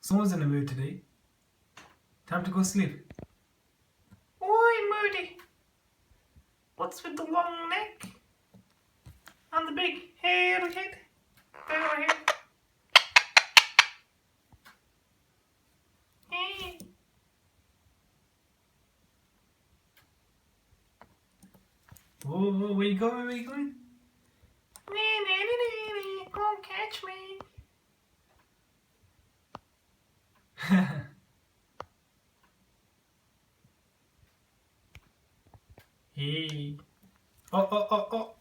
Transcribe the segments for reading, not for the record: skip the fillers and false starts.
Someone's in the mood today. Time to go sleep. Oi, Moody. What's with the long neck? And the big hairy head? Over here. Hey. Oh, where you going? Where you going? Come catch me. Hey. Oh,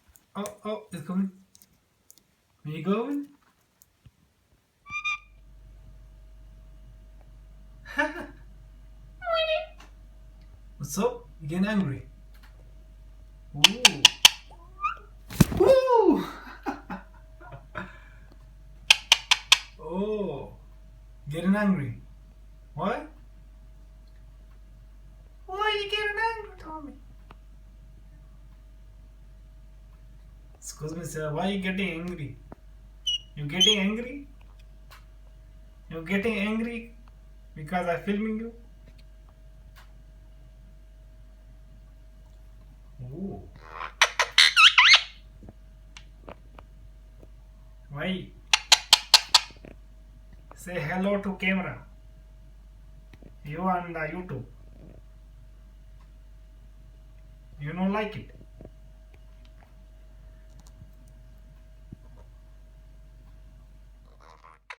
it's coming. Where you going? What's up? You getting angry? Ooh. Ooh. Oh. Getting angry. What? Why are you getting angry, Tommy? Excuse me, sir. Why are you getting angry? You getting angry? You getting angry because I'm filming you? Ooh. Why? Say hello to camera. You on the YouTube. You don't like it.